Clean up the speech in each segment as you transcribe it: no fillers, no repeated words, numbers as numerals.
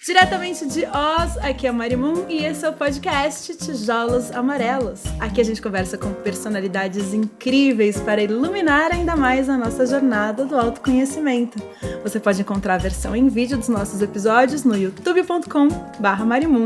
Diretamente de Oz, aqui é a Marimun e esse é o podcast Tijolos Amarelos. Aqui a gente conversa com personalidades incríveis para iluminar ainda mais a nossa jornada do autoconhecimento. Você pode encontrar a versão em vídeo dos nossos episódios no youtube.com/marimun.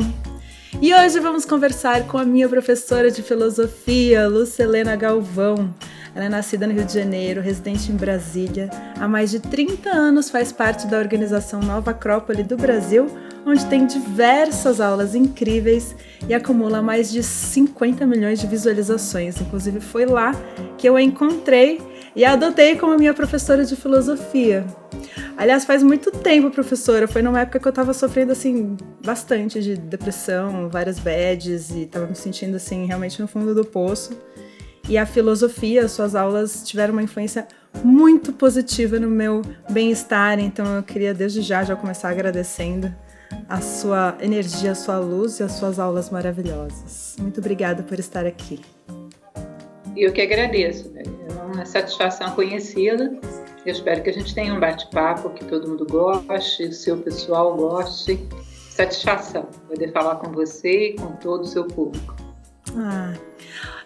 E hoje vamos conversar com a minha professora de filosofia, Lucelena Galvão. Ela é nascida no Rio de Janeiro, residente em Brasília. Há mais de 30 anos faz parte da organização Nova Acrópole do Brasil, onde tem diversas aulas incríveis e acumula mais de 50 milhões de visualizações. Inclusive foi lá que eu a encontrei e a adotei como minha professora de filosofia. Aliás, faz muito tempo, professora. Foi numa época que eu estava sofrendo, assim, bastante de depressão, várias bads e estava me sentindo, assim, realmente no fundo do poço. E a filosofia, suas aulas tiveram uma influência muito positiva no meu bem-estar, então eu queria desde já começar agradecendo a sua energia, a sua luz e as suas aulas maravilhosas. Muito obrigada por estar aqui. Eu que agradeço, né? É uma satisfação conhecê-la. Eu espero que a gente tenha um bate-papo, que todo mundo goste, o seu pessoal goste. Satisfação poder falar com você e com todo o seu público.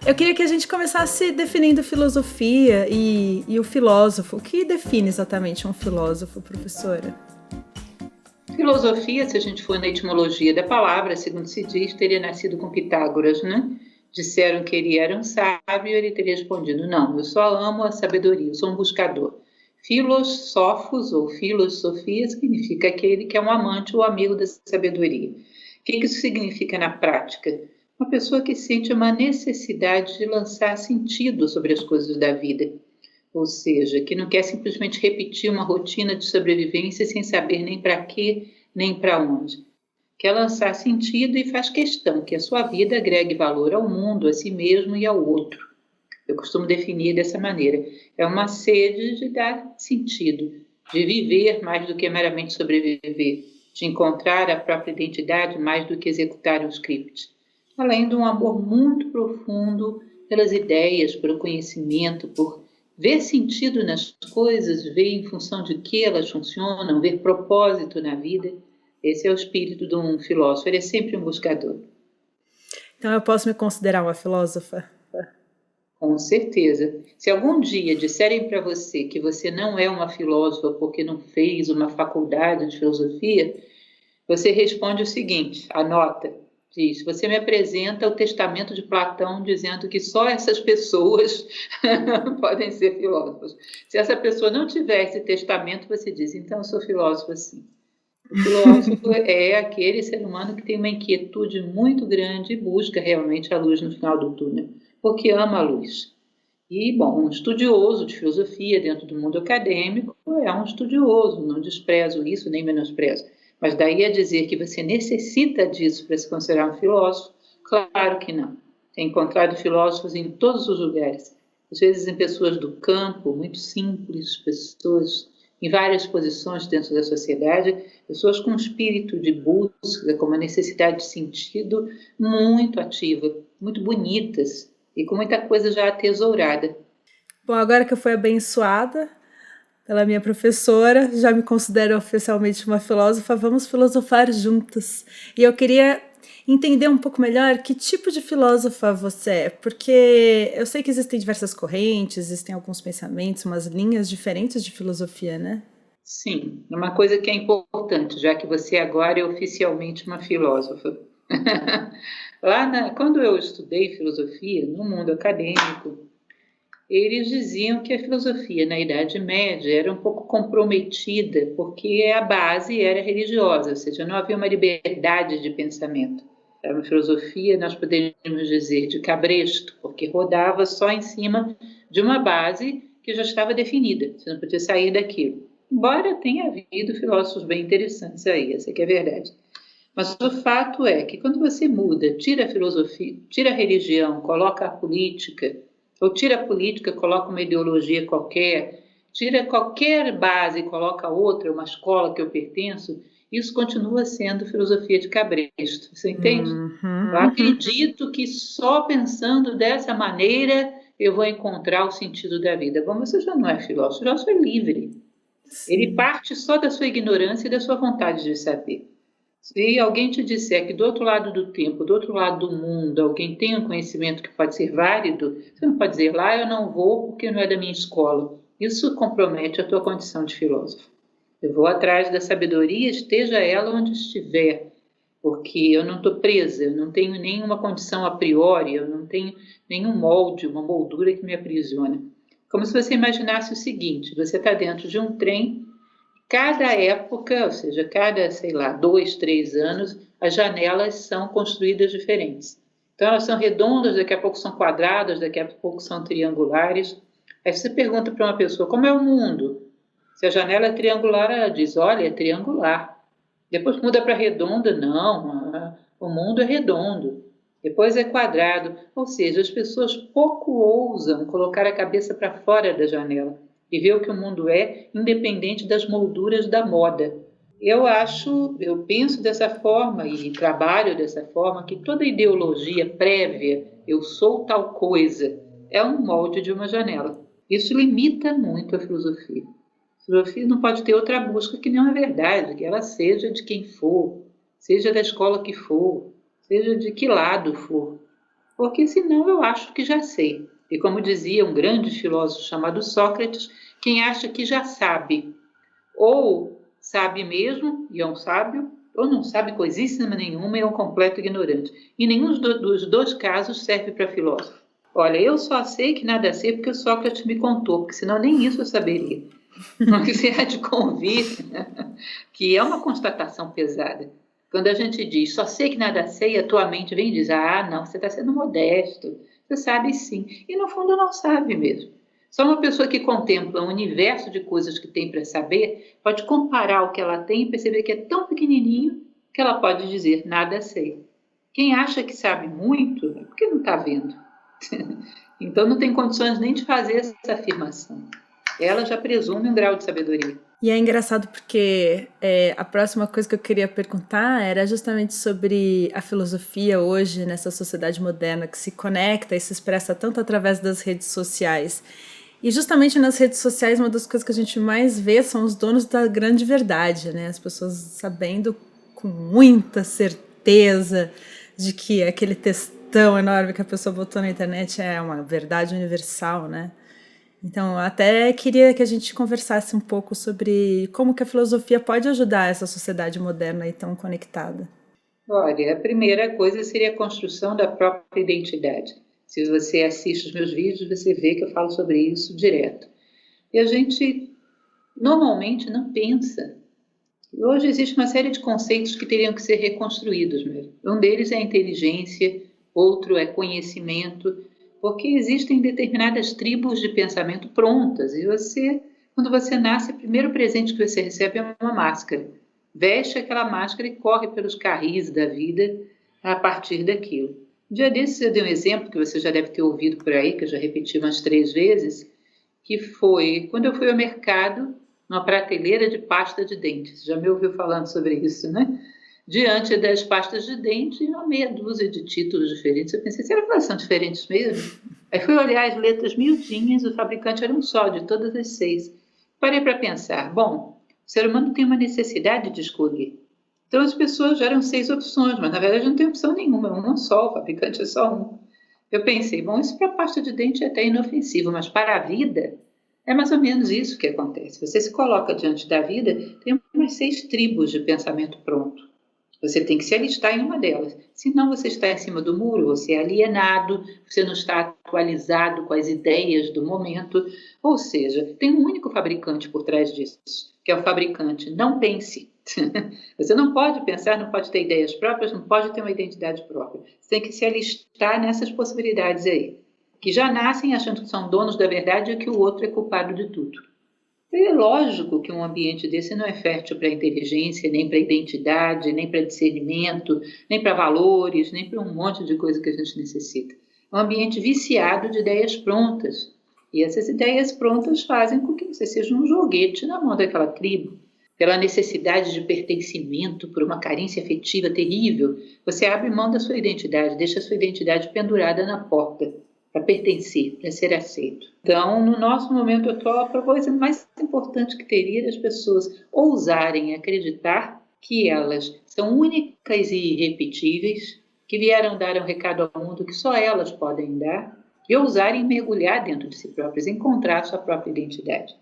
Eu queria que a gente começasse definindo filosofia e o filósofo. O que define exatamente um filósofo, professora? Filosofia, se a gente for na etimologia da palavra, segundo se diz, teria nascido com Pitágoras, né? Disseram que ele era um sábio e ele teria respondido: não, eu só amo a sabedoria, eu sou um buscador. Filosófos ou filosofia significa aquele que é um amante ou amigo da sabedoria. O que isso significa na prática? Uma pessoa que sente uma necessidade de lançar sentido sobre as coisas da vida. Ou seja, que não quer simplesmente repetir uma rotina de sobrevivência sem saber nem para quê, nem para onde. Quer lançar sentido e faz questão que a sua vida agregue valor ao mundo, a si mesmo e ao outro. Eu costumo definir dessa maneira. É uma sede de dar sentido, de viver mais do que meramente sobreviver, de encontrar a própria identidade mais do que executar um script. Além de um amor muito profundo pelas ideias, pelo conhecimento, por ver sentido nas coisas, ver em função de que elas funcionam, ver propósito na vida. Esse é o espírito de um filósofo, ele é sempre um buscador. Então eu posso me considerar uma filósofa? Com certeza. Se algum dia disserem para você que você não é uma filósofa porque não fez uma faculdade de filosofia, você responde o seguinte, anota. Diz, você me apresenta o testamento de Platão dizendo que só essas pessoas podem ser filósofos. Se essa pessoa não tiver esse testamento, você diz, então eu sou filósofo sim. O filósofo é aquele ser humano que tem uma inquietude muito grande e busca realmente a luz no final do túnel, porque ama a luz. E, bom, um estudioso de filosofia dentro do mundo acadêmico é um estudioso, não desprezo isso, nem menosprezo. Mas daí a dizer que você necessita disso para se considerar um filósofo, claro que não. Tenho encontrado filósofos em todos os lugares. Às vezes em pessoas do campo, muito simples, pessoas em várias posições dentro da sociedade, pessoas com um espírito de busca, com uma necessidade de sentido muito ativa, muito bonitas e com muita coisa já atesourada. Bom, agora que eu fui abençoada pela minha professora, já me considero oficialmente uma filósofa, vamos filosofar juntas. E eu queria entender um pouco melhor que tipo de filósofa você é, porque eu sei que existem diversas correntes, existem alguns pensamentos, umas linhas diferentes de filosofia, né? Sim, uma coisa que é importante, já que você agora é oficialmente uma filósofa. Quando eu estudei filosofia, no mundo acadêmico, eles diziam que a filosofia na Idade Média era um pouco comprometida, porque a base era religiosa, ou seja, não havia uma liberdade de pensamento. Era uma filosofia, nós poderíamos dizer, de cabresto, porque rodava só em cima de uma base que já estava definida, você não podia sair daquilo. Embora tenha havido filósofos bem interessantes aí, essa que é a verdade. Mas o fato é que quando você muda, tira a filosofia, tira a religião, coloca a política, ou tira a política, coloca uma ideologia qualquer, tira qualquer base e coloca outra, uma escola que eu pertenço, isso continua sendo filosofia de cabresto, você entende? Eu acredito que só pensando dessa maneira eu vou encontrar o sentido da vida. Bom, você já não é filósofo, o filósofo é livre. Sim. Ele parte só da sua ignorância e da sua vontade de saber. Se alguém te disser que do outro lado do tempo, do outro lado do mundo, alguém tem um conhecimento que pode ser válido, você não pode dizer lá eu não vou porque não é da minha escola. Isso compromete a tua condição de filósofo. Eu vou atrás da sabedoria, esteja ela onde estiver, porque eu não estou presa, eu não tenho nenhuma condição a priori, eu não tenho nenhum molde, uma moldura que me aprisiona. Como se você imaginasse o seguinte: você está dentro de um trem, cada época, ou seja, cada, sei lá, 2, 3 anos, as janelas são construídas diferentes. Então, elas são redondas, daqui a pouco são quadradas, daqui a pouco são triangulares. Aí você pergunta para uma pessoa, como é o mundo? Se a janela é triangular, ela diz, olha, é triangular. Depois muda para redonda, não, o mundo é redondo. Depois é quadrado, ou seja, as pessoas pouco ousam colocar a cabeça para fora da janela e ver o que o mundo é, independente das molduras da moda. Eu penso dessa forma e trabalho dessa forma, que toda ideologia prévia, eu sou tal coisa, é um molde de uma janela. Isso limita muito a filosofia. A filosofia não pode ter outra busca que não é verdade, que ela seja de quem for, seja da escola que for, seja de que lado for. Porque senão eu acho que já sei. E como dizia um grande filósofo chamado Sócrates, quem acha que já sabe, ou sabe mesmo e é um sábio, ou não sabe coisíssima nenhuma e é um completo ignorante. E nenhum dos dois casos serve para filósofo. Olha, eu só sei que nada sei porque o Sócrates me contou, porque senão nem isso eu saberia. Você há de convir que é uma constatação pesada. Quando a gente diz, só sei que nada sei, a tua mente vem e diz, não, você está sendo modesto, você sabe sim. E no fundo não sabe mesmo. Só uma pessoa que contempla um universo de coisas que tem para saber pode comparar o que ela tem e perceber que é tão pequenininho que ela pode dizer, nada sei. Quem acha que sabe muito é porque não está vendo. Então não tem condições nem de fazer essa afirmação. Ela já presume um grau de sabedoria. E é engraçado porque a próxima coisa que eu queria perguntar era justamente sobre a filosofia hoje, nessa sociedade moderna que se conecta e se expressa tanto através das redes sociais. E justamente nas redes sociais, uma das coisas que a gente mais vê são os donos da grande verdade, né? As pessoas sabendo com muita certeza de que aquele textão enorme que a pessoa botou na internet é uma verdade universal, né? Então, até queria que a gente conversasse um pouco sobre como que a filosofia pode ajudar essa sociedade moderna e tão conectada. Olha, a primeira coisa seria a construção da própria identidade. Se você assiste os meus vídeos, você vê que eu falo sobre isso direto. E a gente normalmente não pensa. Hoje existe uma série de conceitos que teriam que ser reconstruídos mesmo. Um deles é a inteligência, outro é conhecimento, porque existem determinadas tribos de pensamento prontas e quando você nasce, o primeiro presente que você recebe é uma máscara. Veste aquela máscara e corre pelos carris da vida a partir daquilo. Um dia desses eu dei um exemplo que você já deve ter ouvido por aí, que eu já repeti umas 3 vezes, que foi quando eu fui ao mercado, numa prateleira de pasta de dentes. Já me ouviu falando sobre isso, né? Diante das pastas de dente, uma meia dúzia de títulos diferentes. Eu pensei, será que elas são diferentes mesmo? Aí fui olhar as letras miudinhas, o fabricante era um só, de todas as 6. Parei para pensar, bom, o ser humano tem uma necessidade de escolher. Então as pessoas geram 6 opções, mas na verdade não tem opção nenhuma, é uma só, o fabricante é só um. Eu pensei, bom, isso para a pasta de dente é até inofensivo, mas para a vida é mais ou menos isso que acontece. Você se coloca diante da vida, tem umas 6 tribos de pensamento pronto. Você tem que se alistar em uma delas. Senão você está em cima do muro, você é alienado, você não está atualizado com as ideias do momento. Ou seja, tem um único fabricante por trás disso, que é o fabricante. Não pense. Você não pode pensar, não pode ter ideias próprias, não pode ter uma identidade própria. Você tem que se alistar nessas possibilidades aí, que já nascem achando que são donos da verdade e que o outro é culpado de tudo. É lógico que um ambiente desse não é fértil para a inteligência, nem para a identidade, nem para discernimento, nem para valores, nem para um monte de coisa que a gente necessita. É um ambiente viciado de ideias prontas. E essas ideias prontas fazem com que você seja um joguete na mão daquela tribo. Pela necessidade de pertencimento, por uma carência afetiva terrível, você abre mão da sua identidade, deixa a sua identidade pendurada na porta, para pertencer, para ser aceito. Então, no nosso momento atual, a coisa mais importante que teria as pessoas ousarem acreditar que elas são únicas e irrepetíveis, que vieram dar um recado ao mundo que só elas podem dar, e ousarem mergulhar dentro de si próprias, encontrar sua própria identidade.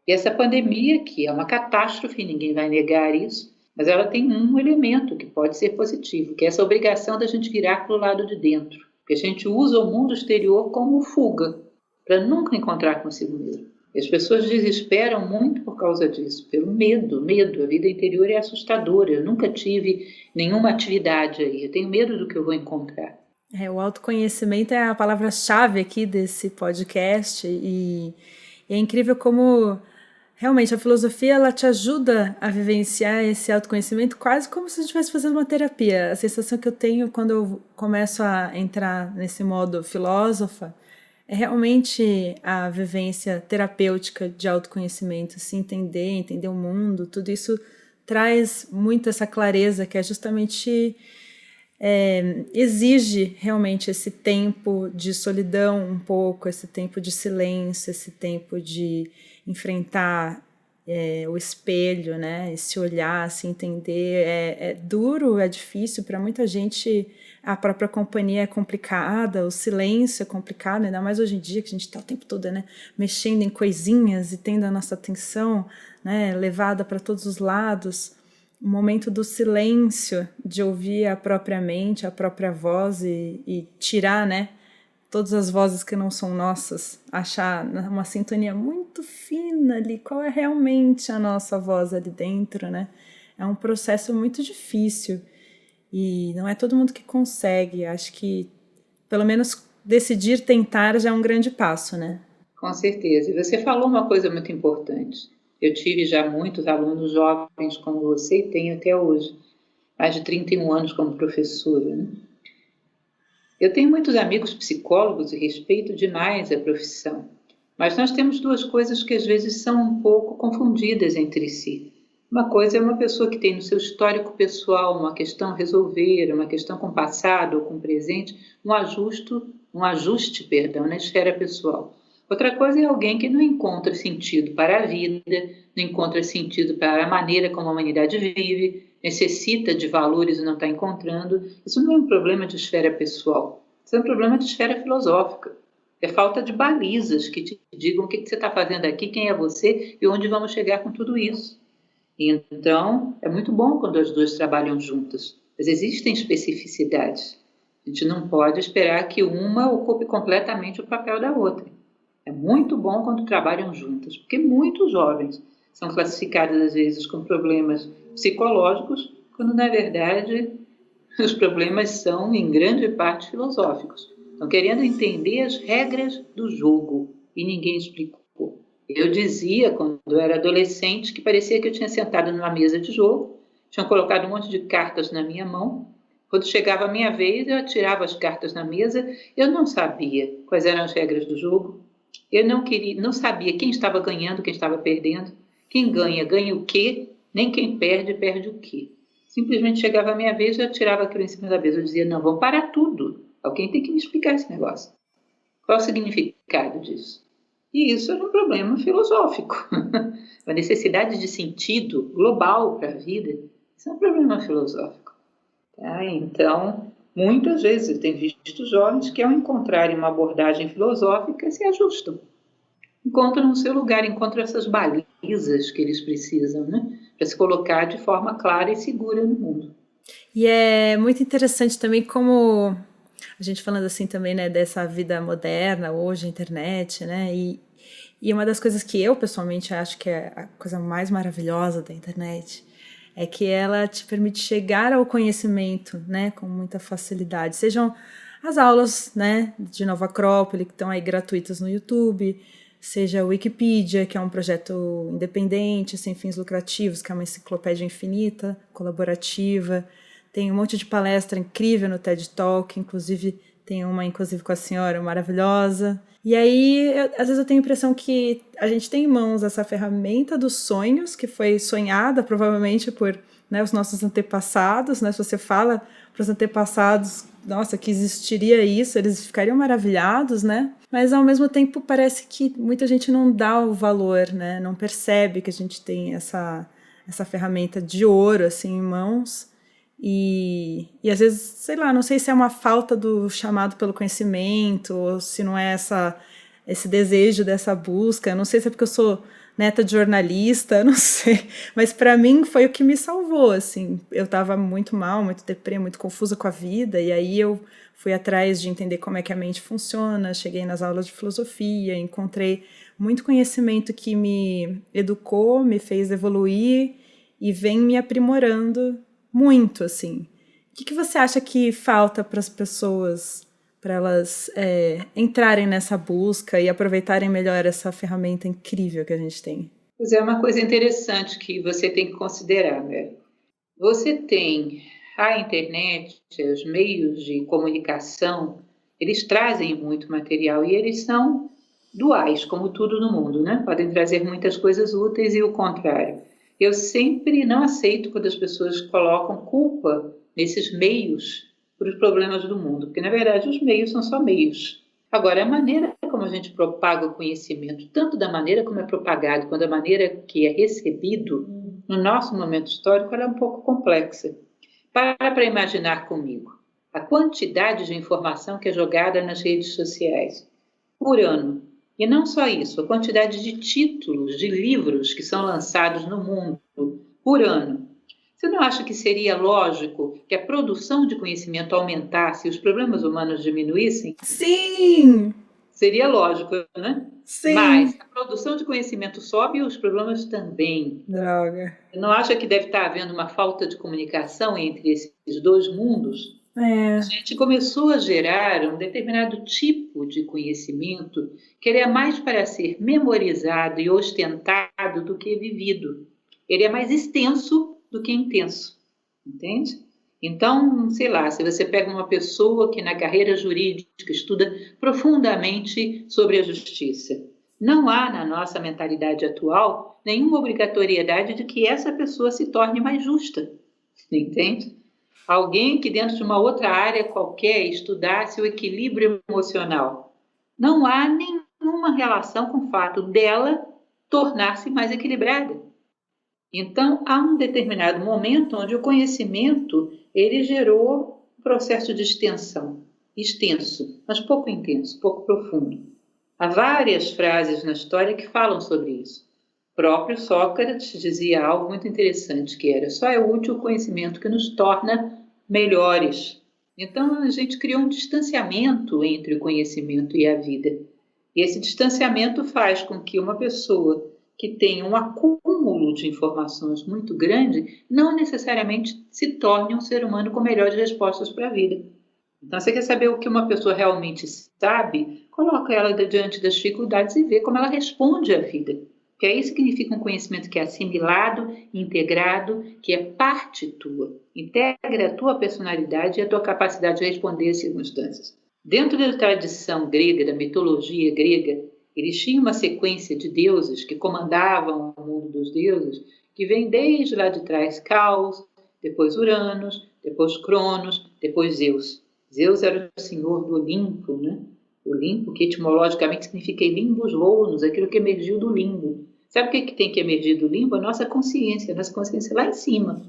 E essa pandemia, que é uma catástrofe, ninguém vai negar isso, mas ela tem um elemento que pode ser positivo, que é essa obrigação da gente virar para o lado de dentro. Porque a gente usa o mundo exterior como fuga, para nunca encontrar consigo mesmo. E as pessoas desesperam muito por causa disso, pelo medo. A vida interior é assustadora. Eu nunca tive nenhuma atividade aí, eu tenho medo do que eu vou encontrar. O autoconhecimento é a palavra-chave aqui desse podcast e é incrível como realmente a filosofia ela te ajuda a vivenciar esse autoconhecimento quase como se você estivesse fazendo uma terapia. A sensação que eu tenho quando eu começo a entrar nesse modo filósofa é realmente a vivência terapêutica de autoconhecimento, se entender o mundo, tudo isso traz muito essa clareza que é justamente... exige realmente esse tempo de solidão um pouco, esse tempo de silêncio, esse tempo de enfrentar o espelho, né? Esse olhar, se entender, é duro, é difícil, para muita gente a própria companhia é complicada, o silêncio é complicado, ainda mais hoje em dia que a gente está o tempo todo, né, mexendo em coisinhas e tendo a nossa atenção, né, levada para todos os lados. O momento do silêncio, de ouvir a própria mente, a própria voz e tirar, né, todas as vozes que não são nossas, achar uma sintonia muito fina ali, qual é realmente a nossa voz ali dentro, né? É um processo muito difícil e não é todo mundo que consegue. Acho que, pelo menos, decidir tentar já é um grande passo, né? Com certeza. E você falou uma coisa muito importante. Eu tive já muitos alunos jovens como você e tenho até hoje, mais de 31 anos como professora, né? Eu tenho muitos amigos psicólogos e respeito demais a profissão, mas nós temos duas coisas que às vezes são um pouco confundidas entre si. Uma coisa é uma pessoa que tem no seu histórico pessoal uma questão a resolver, uma questão com o passado ou com o presente, um ajuste, na esfera pessoal. Outra coisa é alguém que não encontra sentido para a vida, não encontra sentido para a maneira como a humanidade vive, necessita de valores e não está encontrando. Isso não é um problema de esfera pessoal, isso é um problema de esfera filosófica. É falta de balizas que te digam o que você está fazendo aqui, quem é você e onde vamos chegar com tudo isso. Então, é muito bom quando as duas trabalham juntas, mas existem especificidades. A gente não pode esperar que uma ocupe completamente o papel da outra. É muito bom quando trabalham juntas, porque muitos jovens são classificados às vezes com problemas psicológicos, quando na verdade os problemas são em grande parte filosóficos. Estão querendo entender as regras do jogo e ninguém explicou. Eu dizia, quando eu era adolescente, que parecia que eu tinha sentado numa mesa de jogo, tinham colocado um monte de cartas na minha mão. Quando chegava a minha vez, eu atirava as cartas na mesa. Eu não sabia quais eram as regras do jogo. Eu não sabia quem estava ganhando, quem estava perdendo. Quem ganha, ganha o quê? Nem quem perde, perde o quê? Simplesmente chegava a minha vez, eu atirava aquilo em cima da mesa. Eu dizia, não, vamos parar tudo. Alguém tem que me explicar esse negócio. Qual é o significado disso? E isso era um problema filosófico. A necessidade de sentido global para a vida, isso é um problema filosófico. Tá? Então, muitas vezes eu tenho visto jovens que, ao encontrarem uma abordagem filosófica, se ajustam. Encontram o seu lugar, encontram essas balizas que eles precisam, né? Para se colocar de forma clara e segura no mundo. E é muito interessante também como... A gente falando assim também, né, dessa vida moderna, hoje, internet, né, e uma das coisas que eu, pessoalmente, acho que é a coisa mais maravilhosa da internet é que ela te permite chegar ao conhecimento, né, com muita facilidade. Sejam as aulas, né, de Nova Acrópole, que estão aí gratuitas no YouTube, seja a Wikipedia, que é um projeto independente, sem fins lucrativos, que é uma enciclopédia infinita, colaborativa. Tem um monte de palestra incrível no TED Talk, inclusive tem uma inclusive com a senhora maravilhosa. E aí, às vezes eu tenho a impressão que a gente tem em mãos essa ferramenta dos sonhos, que foi sonhada provavelmente por, né, os nossos antepassados, né? Se você fala para os antepassados, nossa, que existiria isso, eles ficariam maravilhados, né? Mas ao mesmo tempo parece que muita gente não dá o valor, né? Não percebe que a gente tem essa essa ferramenta de ouro, assim, em mãos. E às vezes, sei lá, não sei se é uma falta do chamado pelo conhecimento, ou se não é esse desejo dessa busca, não sei se é porque eu sou neta de jornalista, não sei, mas para mim foi o que me salvou, assim, eu tava muito mal, muito deprê, muito confusa com a vida, e aí eu fui atrás de entender como é que a mente funciona, cheguei nas aulas de filosofia, encontrei muito conhecimento que me educou, me fez evoluir e vem me aprimorando muito, assim. O que você acha que falta para as pessoas, para elas entrarem nessa busca e aproveitarem melhor essa ferramenta incrível que a gente tem? Pois é, uma coisa interessante que você tem que considerar, né? Você tem a internet, os meios de comunicação, eles trazem muito material e eles são duais, como tudo no mundo, né? Podem trazer muitas coisas úteis e o contrário. Eu sempre não aceito quando as pessoas colocam culpa nesses meios para os problemas do mundo, porque na verdade os meios são só meios. Agora, a maneira como a gente propaga o conhecimento, tanto da maneira como é propagado, quanto da maneira que é recebido, no nosso momento histórico, ela é um pouco complexa. Para imaginar comigo a quantidade de informação que é jogada nas redes sociais por ano. E não só isso, a quantidade de títulos de livros que são lançados no mundo por ano. Você não acha que seria lógico que a produção de conhecimento aumentasse e os problemas humanos diminuíssem? Sim! Seria lógico, né? Sim! Mas a produção de conhecimento sobe e os problemas também. Droga. Você não acha que deve estar havendo uma falta de comunicação entre esses dois mundos? A gente começou a gerar um determinado tipo de conhecimento que ele é mais para ser memorizado e ostentado do que vivido. Ele é mais extenso do que intenso, entende? Então, sei lá, se você pega uma pessoa que na carreira jurídica estuda profundamente sobre a justiça, não há na nossa mentalidade atual nenhuma obrigatoriedade de que essa pessoa se torne mais justa, entende? Alguém que dentro de uma outra área qualquer estudasse o equilíbrio emocional. Não há nenhuma relação com o fato dela tornar-se mais equilibrada. Então, há um determinado momento onde o conhecimento ele gerou um processo de extensão, extenso, mas pouco intenso, pouco profundo. Há várias frases na história que falam sobre isso. O próprio Sócrates dizia algo muito interessante, que era: só é útil o conhecimento que nos torna melhores. Então, a gente criou um distanciamento entre o conhecimento e a vida. E esse distanciamento faz com que uma pessoa que tem um acúmulo de informações muito grande não necessariamente se torne um ser humano com melhores respostas para a vida. Então, você quer saber o que uma pessoa realmente sabe? Coloca ela diante das dificuldades e vê como ela responde à vida. Que aí significa um conhecimento que é assimilado, integrado, que é parte tua. Integra a tua personalidade e a tua capacidade de responder às circunstâncias. Dentro da tradição grega, da mitologia grega, eles tinham uma sequência de deuses que comandavam o mundo dos deuses, que vem desde lá de trás Caos, depois Uranos, depois Cronos, depois Zeus. Zeus era o senhor do Olimpo, né? Olimpo, que etimologicamente significa limbos lounos, aquilo que emergiu do limbo. Sabe o que tem que emergir do limbo? A nossa consciência lá em cima.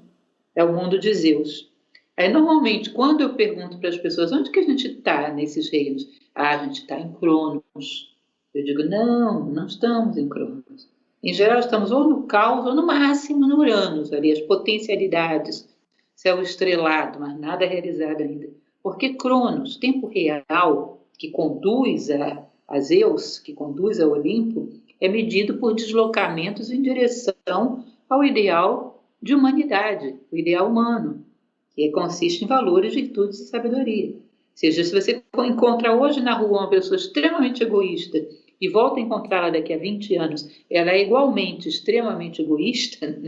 É o mundo de Zeus. Aí, normalmente, quando eu pergunto para as pessoas onde que a gente está nesses reinos? Ah, a gente está em Cronos. Eu digo, não estamos em Cronos. Em geral, estamos ou no Caos ou no máximo no Uranus, ali, as potencialidades, céu estrelado, mas nada realizado ainda. Porque Cronos, tempo real, que conduz a Zeus, que conduz ao Olimpo, é medido por deslocamentos em direção ao ideal de humanidade, o ideal humano, que consiste em valores, virtudes e sabedoria. Ou seja, se você encontra hoje na rua uma pessoa extremamente egoísta e volta a encontrá-la daqui a 20 anos, ela é igualmente extremamente egoísta,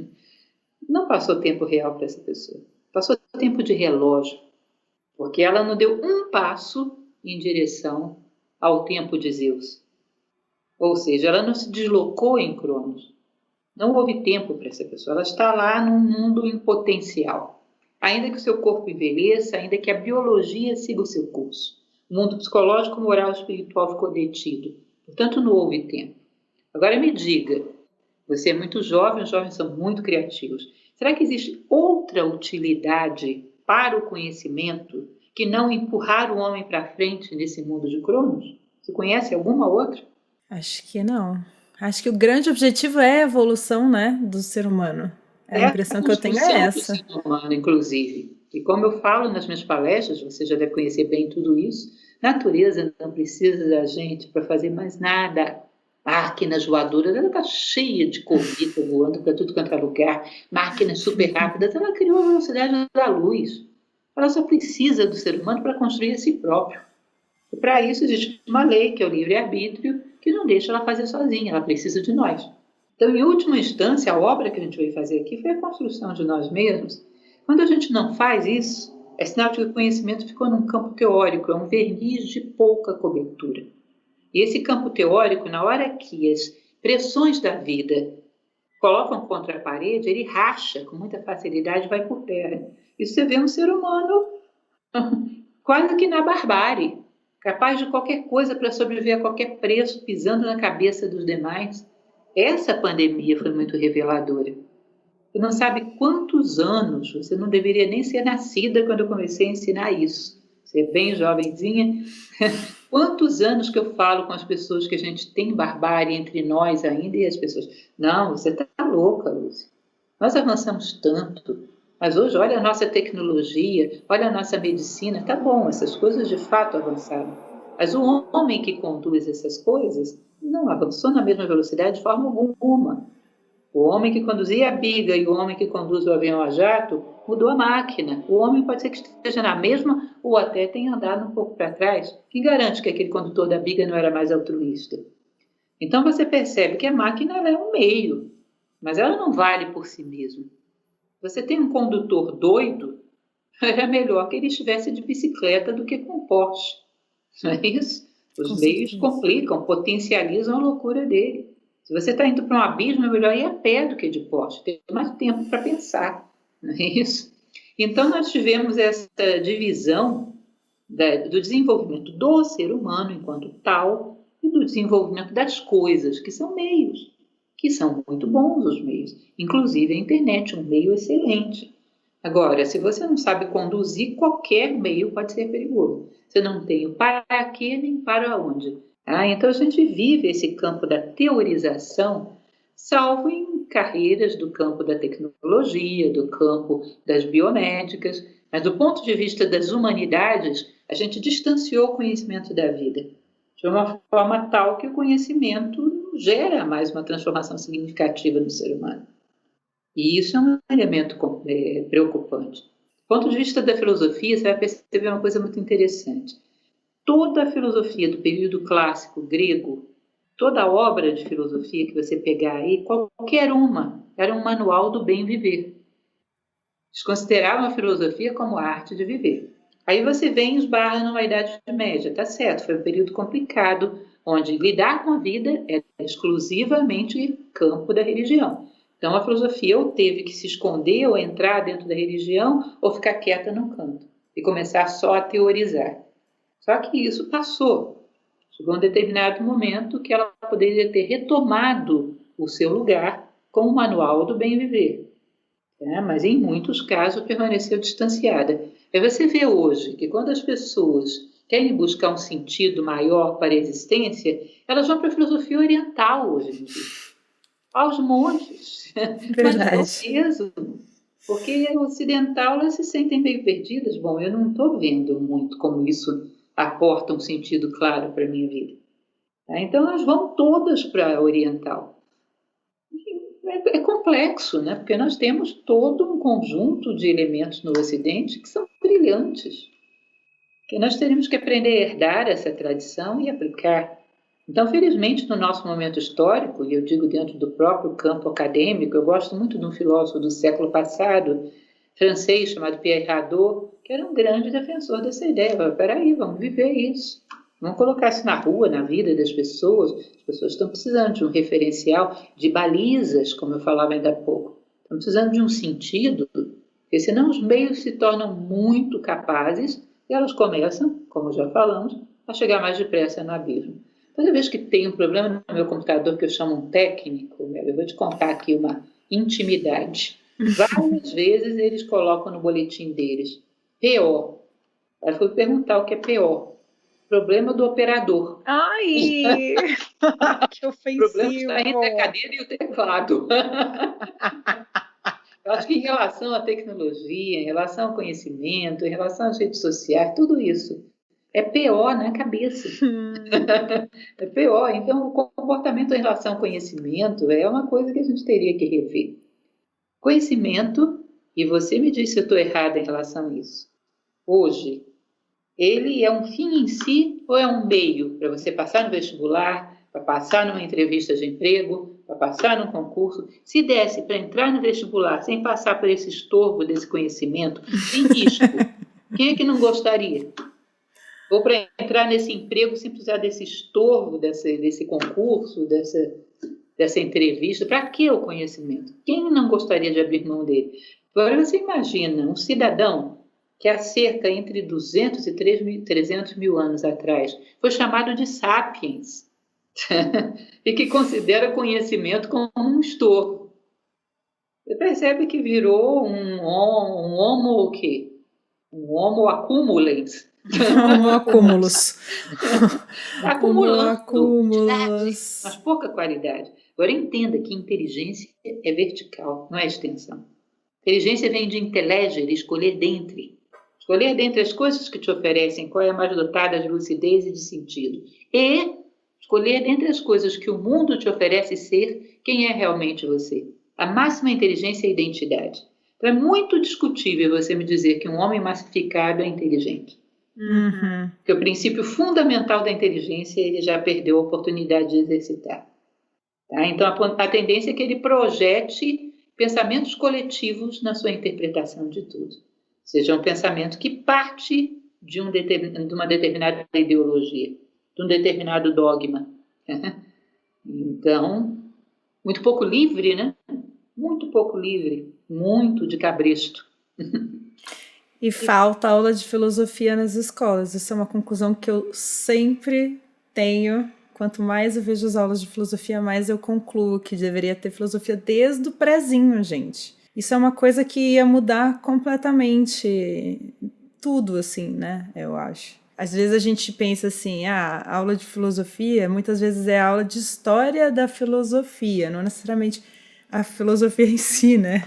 não passou tempo real para essa pessoa. Passou tempo de relógio, porque ela não deu um passo em direção ao tempo de Zeus. Ou seja, ela não se deslocou em Cronos. Não houve tempo para essa pessoa. Ela está lá num mundo em potencial. Ainda que o seu corpo envelheça, ainda que a biologia siga o seu curso. O mundo psicológico, moral e espiritual ficou detido. Portanto, não houve tempo. Agora me diga, Você é muito jovem, os jovens são muito criativos. Será que existe outra utilidade para o conhecimento que não empurrar o homem para frente nesse mundo de Cronos? Você conhece alguma outra? Acho que não. Acho que o grande objetivo é a evolução, né, do ser humano. A É a impressão que eu tenho é construção do essa. ser humano, inclusive. E como eu falo nas minhas palestras, você já deve conhecer bem tudo isso, natureza não precisa da gente para fazer mais nada. Máquinas voadoras, ela está cheia de comida voando para tudo quanto é lugar, máquinas super rápidas, ela criou a velocidade da luz. Ela só precisa do ser humano para construir a si próprio. E para isso existe uma lei, que é o livre-arbítrio, que não deixa ela fazer sozinha, ela precisa de nós. Então, em última instância, a obra que a gente veio fazer aqui foi a construção de nós mesmos. Quando a gente não faz isso, é sinal de que o conhecimento ficou num campo teórico, é um verniz de pouca cobertura. E esse campo teórico, na hora que as pressões da vida colocam contra a parede, ele racha com muita facilidade e vai por terra. E você vê um ser humano quase que na barbárie, capaz de qualquer coisa para sobreviver a qualquer preço, pisando na cabeça dos demais. Essa pandemia foi muito reveladora. Você não sabe quantos anos, você não deveria nem ser nascida quando eu comecei a ensinar isso. Você é bem jovenzinha. Quantos anos que eu falo com as pessoas que a gente tem barbárie entre nós ainda e as pessoas, não, você está louca, Lúcia. Nós avançamos tanto, mas hoje olha a nossa tecnologia, olha a nossa medicina, tá bom, essas coisas de fato avançaram. Mas o homem que conduz essas coisas não avançou na mesma velocidade de forma alguma. O homem que conduzia a biga e o homem que conduz o avião a jato mudou a máquina. O homem pode ser que esteja na mesma ou até tenha andado um pouco para trás. Quem garante que aquele condutor da biga não era mais altruísta? Então você percebe que a máquina ela é um meio, mas ela não vale por si mesma. Você tem um condutor doido, era melhor que ele estivesse de bicicleta do que com Porsche. Não é isso? Os meios complicam, potencializam a loucura dele. Se você está indo para um abismo, é melhor ir a pé do que de Porsche, ter mais tempo para pensar, não é isso? Então, nós tivemos essa divisão do desenvolvimento do ser humano enquanto tal e do desenvolvimento das coisas, que são meios, que são muito bons os meios, inclusive a internet, um meio excelente. Agora, se você não sabe conduzir, qualquer meio pode ser perigoso. Você não tem o para quê nem para onde. Então, a gente vive esse campo da teorização, salvo em carreiras do campo da tecnologia, do campo das biomédicas, mas do ponto de vista das humanidades, a gente distanciou o conhecimento da vida de uma forma tal que o conhecimento gera mais uma transformação significativa no ser humano. E isso é um elemento preocupante. Do ponto de vista da filosofia, você vai perceber uma coisa muito interessante. Toda a filosofia do período clássico grego, toda obra de filosofia que você pegar aí, qualquer uma, era um manual do bem viver. Eles consideravam a filosofia como a arte de viver. Aí você vem e esbarra numa Idade Média, tá certo, foi um período complicado, onde lidar com a vida era exclusivamente campo da religião. Então a filosofia ou teve que se esconder, ou entrar dentro da religião, ou ficar quieta num canto e começar só a teorizar. Só que isso passou. Chegou um determinado momento que ela poderia ter retomado o seu lugar como o manual do bem viver. Mas em muitos casos permaneceu distanciada. Aí você vê hoje que quando as pessoas querem buscar um sentido maior para a existência, elas vão para a filosofia oriental hoje em dia. Aos montes. Verdade. Mas não mesmo. Porque o ocidental elas se sentem meio perdidas. Bom, eu não estou vendo muito como isso aporta um sentido claro para a minha vida. Então, elas vão todas para a oriental. É complexo, né? Porque nós temos todo um conjunto de elementos no Ocidente que são brilhantes, que nós teríamos que aprender a herdar essa tradição e aplicar. Então, felizmente, no nosso momento histórico, e eu digo dentro do próprio campo acadêmico, eu gosto muito de um filósofo do século passado, francês, chamado Pierre Hadot, que era um grande defensor dessa ideia. Peraí, vamos viver isso. Vamos colocar isso na rua, na vida das pessoas. As pessoas estão precisando de um referencial, de balizas, como eu falava ainda há pouco. Estão precisando de um sentido, porque senão os meios se tornam muito capazes e elas começam, como já falamos, a chegar mais depressa no abismo. Toda vez que tem um problema no meu computador que eu chamo um técnico, Mello. Eu vou te contar aqui uma intimidade. Várias vezes eles colocam no boletim deles PO. Aí fui perguntar o que é PO. Problema do operador. Ai, que O problema está entre a ofensivo. cadeira e o teclado. Eu acho que em relação à tecnologia, em relação ao conhecimento, em relação às redes sociais, tudo isso é PO na cabeça. É PO. Então, o comportamento em relação ao conhecimento é uma coisa que a gente teria que rever. Conhecimento, e você me diz se eu estou errada em relação a isso. Hoje, ele é um fim em si ou é um meio para você passar no vestibular, para passar numa entrevista de emprego, para passar num concurso? Se desse para entrar no vestibular sem passar por esse estorvo desse conhecimento, sem risco, quem é que não gostaria? Ou para entrar nesse emprego sem precisar desse estorvo, desse concurso, dessa entrevista? Para que o conhecimento? Quem não gostaria de abrir mão dele? Agora você imagina um cidadão que há cerca entre 200 e 300 mil anos atrás foi chamado de sapiens e que considera conhecimento como um estorvo. Você percebe que virou um homo o quê? Um homo accumulens. Homo acúmulos. Está acumulando Acúmulos. mas pouca qualidade. Agora entenda que inteligência é vertical, não é extensão. Inteligência vem de intellegere, escolher dentre. Escolher dentre as coisas que te oferecem qual é a mais dotada de lucidez e de sentido. E escolher dentre as coisas que o mundo te oferece ser quem é realmente você. A máxima inteligência é a identidade. Então é muito discutível você me dizer que um homem massificado é inteligente. Uhum. Porque o princípio fundamental da inteligência ele já perdeu a oportunidade de exercitar. Tá? Então a tendência é que ele projete pensamentos coletivos na sua interpretação de tudo. Seja um pensamento que parte de uma determinada ideologia, de um determinado dogma. Então, muito pouco livre, né? Muito pouco livre, muito de cabresto. E falta aula de filosofia nas escolas. Isso é uma conclusão que eu sempre tenho. Quanto mais eu vejo as aulas de filosofia, mais eu concluo que deveria ter filosofia desde o prézinho, gente. Isso é uma coisa que ia mudar completamente tudo, assim, né? Eu acho. Às vezes a gente pensa assim, a aula de filosofia, muitas vezes é a aula de história da filosofia, não necessariamente a filosofia em si, né?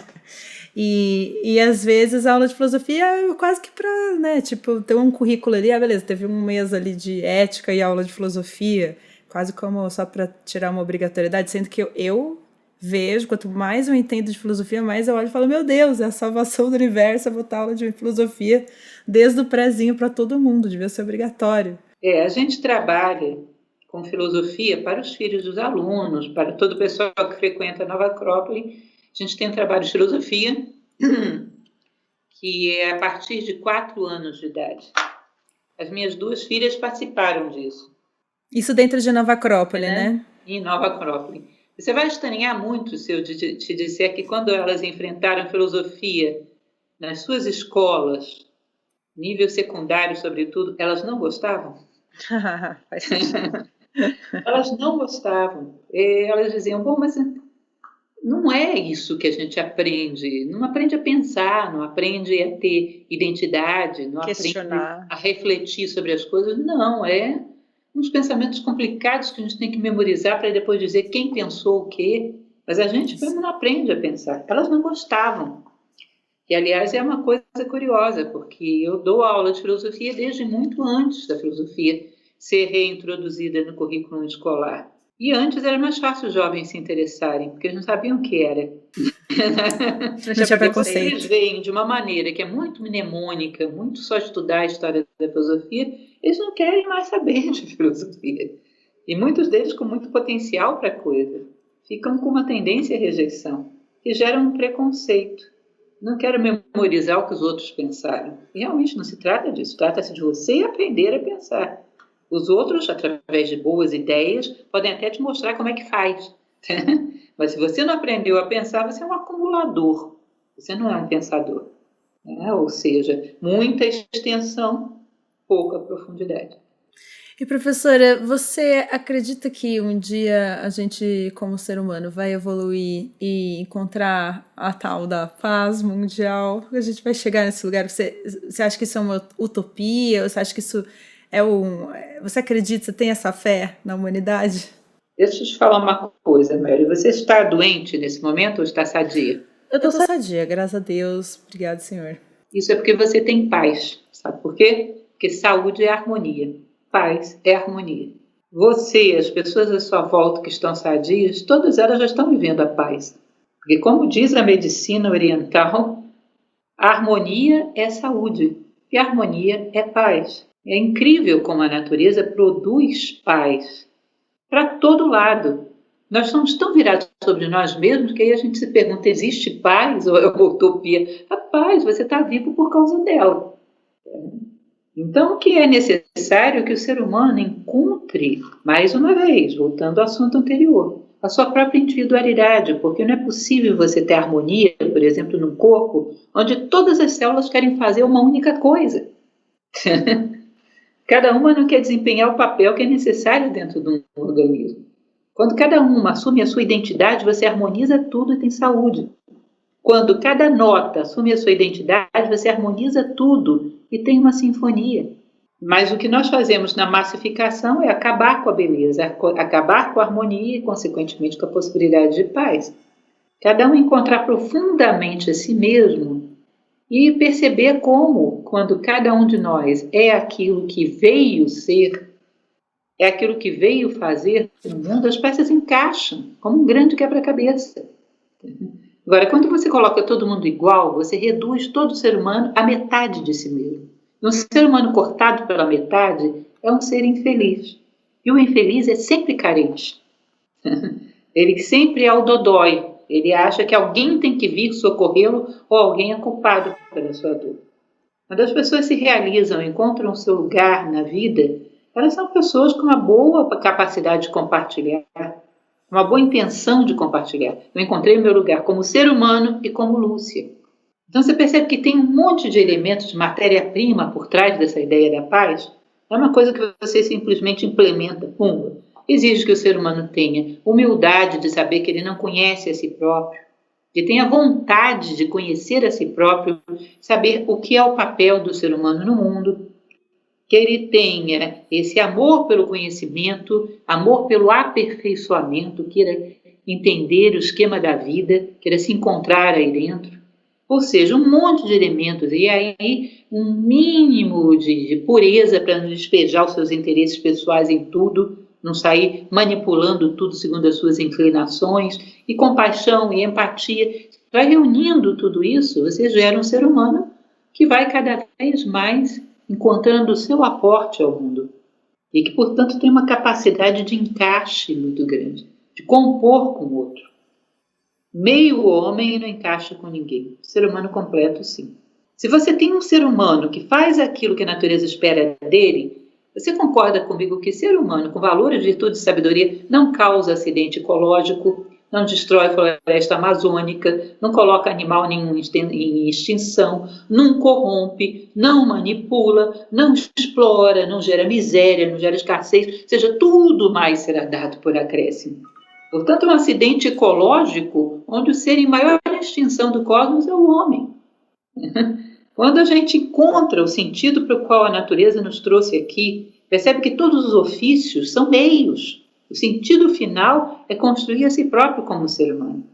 E às vezes a aula de filosofia é quase que pra, né, tipo, ter um currículo ali, beleza, teve um mês ali de ética e aula de filosofia, quase como só para tirar uma obrigatoriedade, sendo que eu vejo, quanto mais eu entendo de filosofia, mais eu olho e falo, meu Deus, é a salvação do universo, é botar aula de filosofia desde o prézinho para todo mundo, devia ser obrigatório. A gente trabalha com filosofia para os filhos dos alunos, para todo o pessoal que frequenta a Nova Acrópole. A gente tem um trabalho de filosofia que é a partir de 4 anos de idade. As minhas 2 filhas participaram disso. Isso dentro de Nova Acrópole, né? Em Nova Acrópole. Você vai estranhar muito se eu te disser que quando elas enfrentaram filosofia nas suas escolas, nível secundário sobretudo, elas não gostavam? Faz sentido. Elas não gostavam. Elas diziam, bom, mas não é isso que a gente aprende. Não aprende a pensar, não aprende a ter identidade, não Questionar. aprende a refletir sobre as coisas. Não, é uns pensamentos complicados que a gente tem que memorizar para depois dizer quem pensou o quê. Mas a gente mesmo não aprende a pensar. Elas não gostavam. E, aliás, é uma coisa curiosa, porque eu dou aula de filosofia desde muito antes da filosofia ser reintroduzida no currículo escolar. E antes era mais fácil os jovens se interessarem, porque eles não sabiam o que era. Não tinha preconceito. Eles veem de uma maneira que é muito mnemônica, muito só estudar a história da filosofia, eles não querem mais saber de filosofia. E muitos deles com muito potencial para a coisa, ficam com uma tendência à rejeição, que gera um preconceito. Não quero memorizar o que os outros pensaram. E realmente não se trata disso, trata-se de você aprender a pensar. Os outros, através de boas ideias, podem até te mostrar como é que faz. Mas se você não aprendeu a pensar, você é um acumulador. Você não é um pensador. Ou seja, muita extensão, pouca profundidade. E professora, você acredita que um dia a gente, como ser humano, vai evoluir e encontrar a tal da paz mundial? A gente vai chegar nesse lugar? Você acha que isso é uma utopia? Você acha que isso é Você acredita, você tem essa fé na humanidade? Deixa eu te falar uma coisa, Mary. Você está doente nesse momento ou está sadia? Eu tô sadia, graças a Deus. Obrigado, Senhor. Isso é porque você tem paz. Sabe por quê? Porque saúde é harmonia. Paz é harmonia. Você, as pessoas à sua volta que estão sadias, todas elas já estão vivendo a paz. Porque, como diz a medicina oriental, a harmonia é saúde e a harmonia é paz. É incrível como a natureza produz paz para todo lado. Nós somos tão virados sobre nós mesmos que aí a gente se pergunta, existe paz ou é uma utopia? A paz, você está vivo por causa dela. Então, o que é necessário é que o ser humano encontre, mais uma vez, voltando ao assunto anterior, a sua própria individualidade, porque não é possível você ter harmonia, por exemplo, num corpo, onde todas as células querem fazer uma única coisa. Cada uma não quer desempenhar o papel que é necessário dentro de um organismo. Quando cada uma assume a sua identidade, você harmoniza tudo e tem saúde. Quando cada nota assume a sua identidade, você harmoniza tudo e tem uma sinfonia. Mas o que nós fazemos na massificação é acabar com a beleza, acabar com a harmonia e, consequentemente, com a possibilidade de paz. Cada um encontrar profundamente a si mesmo e perceber como, quando cada um de nós é aquilo que veio ser, é aquilo que veio fazer no mundo, as peças encaixam como um grande quebra-cabeça. Agora, quando você coloca todo mundo igual, você reduz todo ser humano à metade de si mesmo. Um ser humano cortado pela metade é um ser infeliz. E o infeliz é sempre carente. Ele sempre é o dodói. Ele acha que alguém tem que vir socorrê-lo ou alguém é culpado pela sua dor. Quando as pessoas se realizam, encontram o seu lugar na vida, elas são pessoas com uma boa capacidade de compartilhar, uma boa intenção de compartilhar. Eu encontrei o meu lugar como ser humano e como Lúcia. Então você percebe que tem um monte de elementos de matéria-prima por trás dessa ideia da paz. Não é uma coisa que você simplesmente implementa, pumba. Exige que o ser humano tenha humildade de saber que ele não conhece a si próprio, que tenha vontade de conhecer a si próprio, saber o que é o papel do ser humano no mundo, que ele tenha esse amor pelo conhecimento, amor pelo aperfeiçoamento, queira entender o esquema da vida, queira se encontrar aí dentro. Ou seja, um monte de elementos, e aí um mínimo de pureza para não despejar os seus interesses pessoais em tudo, não sair manipulando tudo segundo as suas inclinações, e compaixão e empatia. Vai reunindo tudo isso, você gera um ser humano que vai cada vez mais encontrando o seu aporte ao mundo e que, portanto, tem uma capacidade de encaixe muito grande, de compor com o outro. Meio homem não encaixa com ninguém. Ser humano completo, sim. Se você tem um ser humano que faz aquilo que a natureza espera dele, você concorda comigo que ser humano com valores, virtudes e sabedoria não causa acidente ecológico, não destrói floresta amazônica, não coloca animal nenhum em extinção, não corrompe, não manipula, não explora, não gera miséria, não gera escassez, ou seja, tudo mais será dado por acréscimo. Portanto, é um acidente ecológico onde o ser em maior extinção do cosmos é o homem. Quando a gente encontra o sentido para o qual a natureza nos trouxe aqui, percebe que todos os ofícios são meios. O sentido final é construir a si próprio como ser humano.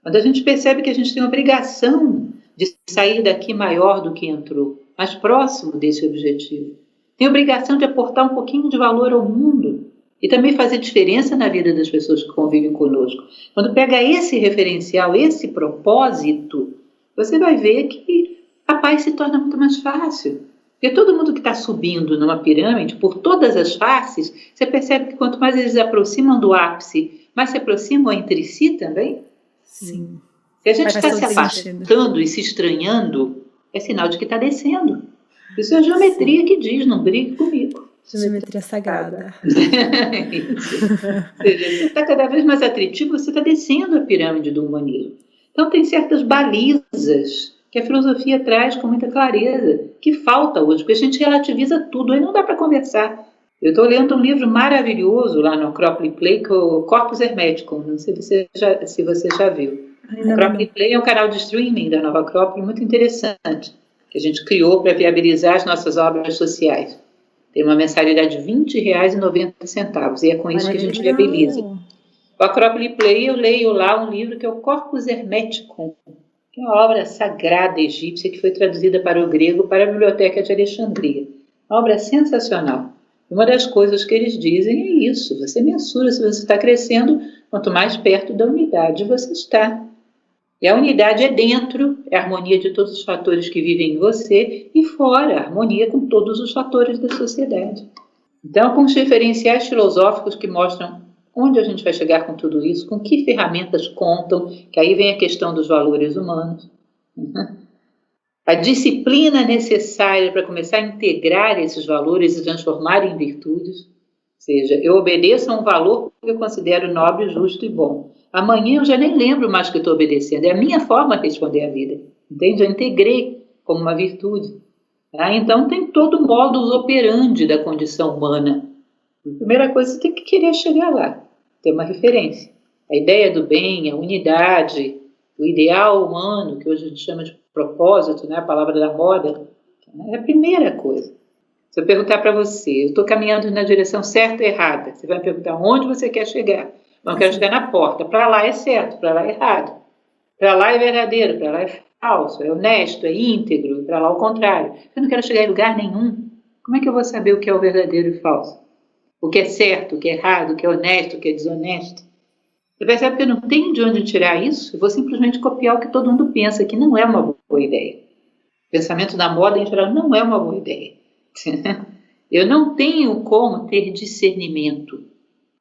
Quando a gente percebe que a gente tem a obrigação de sair daqui maior do que entrou, mais próximo desse objetivo, tem a obrigação de aportar um pouquinho de valor ao mundo e também fazer diferença na vida das pessoas que convivem conosco. Quando pega esse referencial, esse propósito, você vai ver que a paz se torna muito mais fácil. Porque todo mundo que está subindo numa pirâmide, por todas as faces, você percebe que quanto mais eles se aproximam do ápice, mais se aproximam entre si também. Sim. Se a gente está se afastando e se estranhando, é sinal de que está descendo. Isso é a geometria Sim. que diz, não brigue comigo. Geometria sagrada. Ou seja, você está cada vez mais atrativo, você está descendo a pirâmide do humanismo. Então tem certas balizas que a filosofia traz com muita clareza, que falta hoje, porque a gente relativiza tudo, aí não dá para conversar. Eu estou lendo um livro maravilhoso lá no Acrópole Play, que é o Corpus Hermeticum, não sei se você já viu. O Acrópole Play é um canal de streaming da Nova Acrópole muito interessante, que a gente criou para viabilizar as nossas obras sociais. Tem uma mensalidade de R$ 20,90 e é com isso que a gente viabiliza. O Acrópole Play, eu leio lá um livro que é o Corpus Hermeticum, que é uma obra sagrada egípcia que foi traduzida para o grego para a Biblioteca de Alexandria. Uma obra sensacional. Uma das coisas que eles dizem é isso: você mensura se você está crescendo, quanto mais perto da unidade você está. E a unidade é dentro, é a harmonia de todos os fatores que vivem em você, e fora, a harmonia com todos os fatores da sociedade. Então, com os referenciais filosóficos que mostram onde a gente vai chegar com tudo isso, com que ferramentas contam, que aí vem a questão dos valores humanos. A disciplina necessária para começar a integrar esses valores e transformar em virtudes. Ou seja, eu obedeço a um valor que eu considero nobre, justo e bom. Amanhã eu já nem lembro mais que eu estou obedecendo. É a minha forma de responder à vida. Entende? Eu integrei como uma virtude. Então tem todo o modus operandi da condição humana. A primeira coisa, você tem que querer chegar lá. Ter uma referência. A ideia do bem, a unidade, o ideal humano, que hoje a gente chama de propósito, né? A palavra da moda, é a primeira coisa. Se eu perguntar para você, eu estou caminhando na direção certa ou errada, você vai me perguntar onde você quer chegar. Não quero chegar na porta. Para lá é certo, para lá é errado. Para lá é verdadeiro, para lá é falso, é honesto, é íntegro, para lá o contrário. Eu não quero chegar em lugar nenhum. Como é que eu vou saber o que é o verdadeiro e falso? O que é certo, o que é errado, o que é honesto, o que é desonesto? Você percebe que eu não tenho de onde tirar isso? Eu vou simplesmente copiar o que todo mundo pensa, que não é uma boa ideia. O pensamento da moda, em geral, não é uma boa ideia. Eu não tenho como ter discernimento,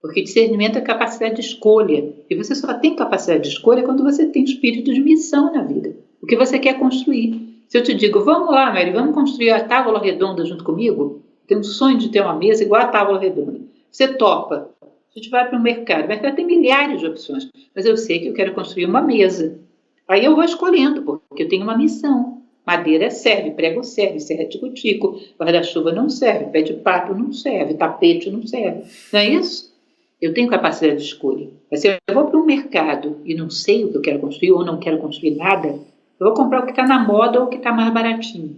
porque discernimento é capacidade de escolha. E você só tem capacidade de escolha quando você tem espírito de missão na vida. O que você quer construir. Se eu te digo, vamos lá, Mary, vamos construir a tábua redonda junto comigo? Eu tenho um sonho de ter uma mesa igual a tábua redonda. Você topa. A gente vai para o mercado. O mercado tem milhares de opções, mas eu sei que eu quero construir uma mesa. Aí eu vou escolhendo, porque eu tenho uma missão. Madeira serve, prego serve, serra tico-tico, guarda-chuva não serve, pé de pato não serve, tapete não serve. Não é isso? Eu tenho capacidade de escolha. Mas se eu vou para um mercado e não sei o que eu quero construir ou não quero construir nada, eu vou comprar o que está na moda ou o que está mais baratinho.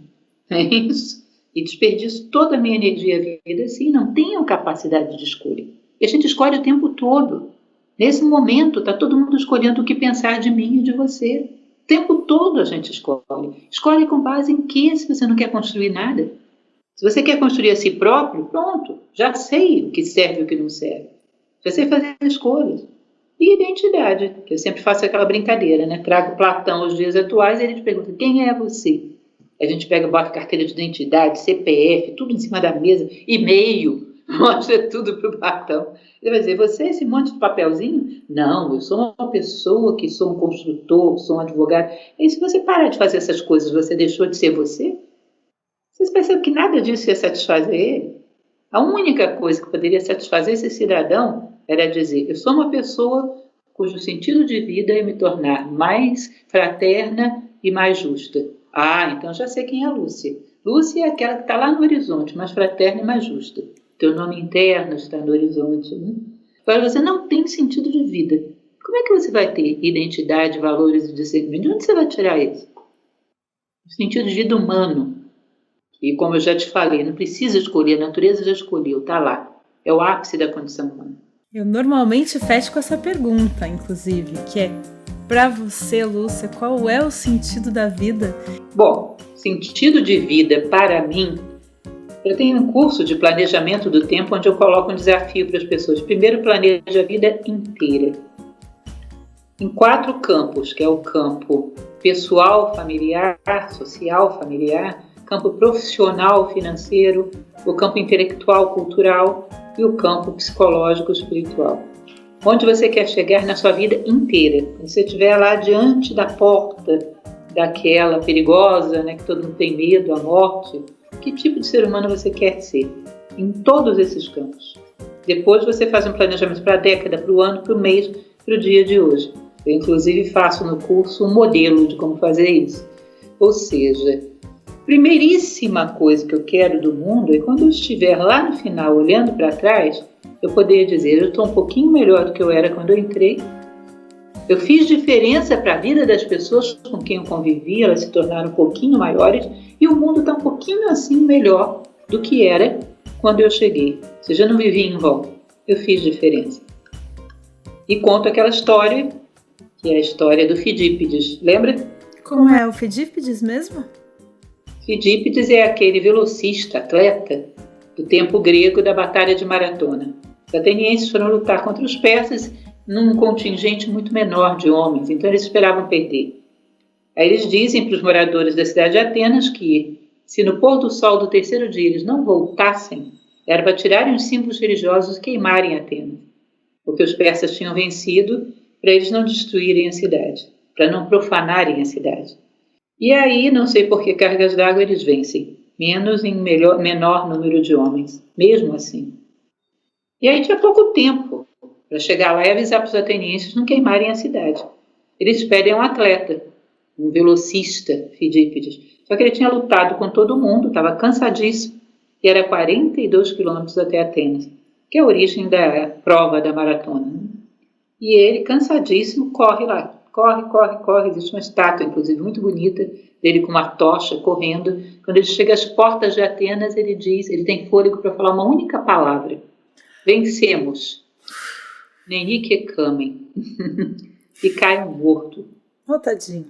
Não é isso? E desperdiço toda a minha energia e vida assim, não tenho capacidade de escolha. E a gente escolhe o tempo todo. Nesse momento, está todo mundo escolhendo o que pensar de mim e de você. O tempo todo a gente escolhe. Escolhe com base em quê, se você não quer construir nada? Se você quer construir a si próprio, pronto, já sei o que serve e o que não serve. Já sei fazer escolhas. E identidade, que eu sempre faço aquela brincadeira, né? Trago Platão aos dias atuais e ele te pergunta, quem é você? A gente pega, bota carteira de identidade, CPF, tudo em cima da mesa, e-mail, mostra tudo para o Platão. Ele vai dizer, você é esse monte de papelzinho? Não, eu sou uma pessoa que sou um construtor, sou um advogado. E se você parar de fazer essas coisas, você deixou de ser você? Vocês percebem que nada disso ia satisfazer ele? A única coisa que poderia satisfazer esse cidadão era dizer, eu sou uma pessoa cujo sentido de vida é me tornar mais fraterna e mais justa. Ah, então já sei quem é a Lúcia. Lúcia é aquela que está lá no horizonte, mais fraterna e mais justa. Teu nome interno está no horizonte. Né? Agora, você não tem sentido de vida. Como é que você vai ter identidade, valores e discernimento? De onde você vai tirar isso? O sentido de vida humano. E como eu já te falei, não precisa escolher, a natureza já escolheu, está lá. É o ápice da condição humana. Eu normalmente fecho com essa pergunta, inclusive, que é, para você, Lúcia, qual é o sentido da vida? Bom, sentido de vida para mim, eu tenho um curso de planejamento do tempo onde eu coloco um desafio para as pessoas. Primeiro, planeja a vida inteira. Em 4 campos, que é o campo pessoal, familiar, social, familiar, campo profissional, financeiro, o campo intelectual, cultural e o campo psicológico, espiritual. Onde você quer chegar na sua vida inteira. Quando você estiver lá diante da porta daquela perigosa, né, que todo mundo tem medo, a morte, que tipo de ser humano você quer ser? Em todos esses campos. Depois você faz um planejamento para a década, para o ano, para o mês, para o dia de hoje. Eu, inclusive, faço no curso um modelo de como fazer isso. Ou seja, Primeiríssima coisa que eu quero do mundo é quando eu estiver lá no final, olhando para trás, eu poder dizer, eu estou um pouquinho melhor do que eu era quando eu entrei. Eu fiz diferença para a vida das pessoas com quem eu convivi, elas se tornaram um pouquinho maiores e o mundo está um pouquinho assim melhor do que era quando eu cheguei. Ou seja, eu não vivi em vão, eu fiz diferença. E conto aquela história, que é a história do Fidípides, lembra? Como é o Fidípides mesmo? Fidípides é aquele velocista, atleta, do tempo grego da Batalha de Maratona. Os atenienses foram lutar contra os persas num contingente muito menor de homens, então eles esperavam perder. Aí eles dizem para os moradores da cidade de Atenas que, se no pôr do sol do terceiro dia eles não voltassem, era para tirarem os símbolos religiosos e queimarem Atenas, porque os persas tinham vencido para eles não destruírem a cidade, para não profanarem a cidade. E aí, não sei por que cargas d'água eles vencem, menos em menor número de homens, mesmo assim. E aí tinha pouco tempo para chegar lá e avisar para os atenienses não queimarem a cidade. Eles pedem um atleta, um velocista, Fidípides. Só que ele tinha lutado com todo mundo, estava cansadíssimo, e era 42 quilômetros até Atenas, que é a origem da prova da maratona. E ele, cansadíssimo, corre lá. Corre. Existe uma estátua, inclusive, muito bonita, dele com uma tocha, correndo. Quando ele chega às portas de Atenas, ele diz, ele tem fôlego para falar uma única palavra. Vencemos. Nenique camen. E cai morto. Tadinho.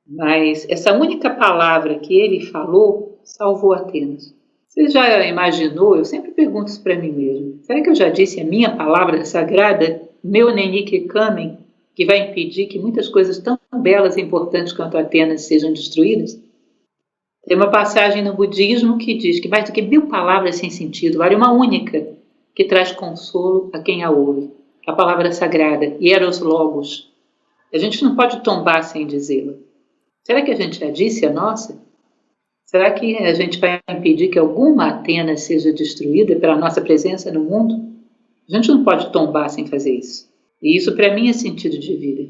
Mas essa única palavra que ele falou salvou Atenas. Você já imaginou? Eu sempre pergunto isso para mim mesmo. Será que eu já disse a minha palavra sagrada, meu Nenique camen, que vai impedir que muitas coisas tão belas e importantes quanto Atenas sejam destruídas? Tem uma passagem no budismo que diz que mais do que 1000 palavras sem sentido, vale uma única que traz consolo a quem a ouve. A palavra sagrada, Hieros Logos. A gente não pode tombar sem dizê-la. Será que a gente já disse a nossa? Será que a gente vai impedir que alguma Atenas seja destruída pela nossa presença no mundo? A gente não pode tombar sem fazer isso. E isso para mim é sentido de vida.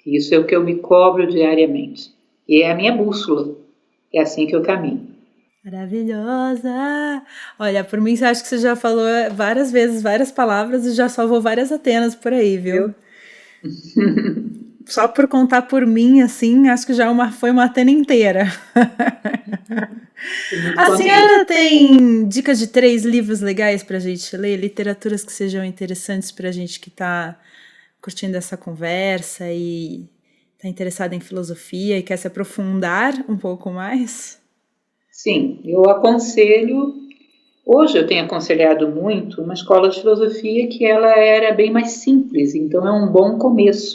E isso é o que eu me cobro diariamente. E é a minha bússola. É assim que eu caminho. Maravilhosa! Olha, por mim, acho que você já falou várias vezes, várias palavras e já salvou várias Atenas por aí, viu? Só por contar por mim, assim, acho que já foi uma Atena inteira. A senhora tem dicas de 3 livros legais pra gente ler? Literaturas que sejam interessantes pra gente que tá curtindo essa conversa e tá interessada em filosofia e quer se aprofundar um pouco mais? Sim, eu aconselho. Hoje eu tenho aconselhado muito uma escola de filosofia que ela era bem mais simples, então é um bom começo.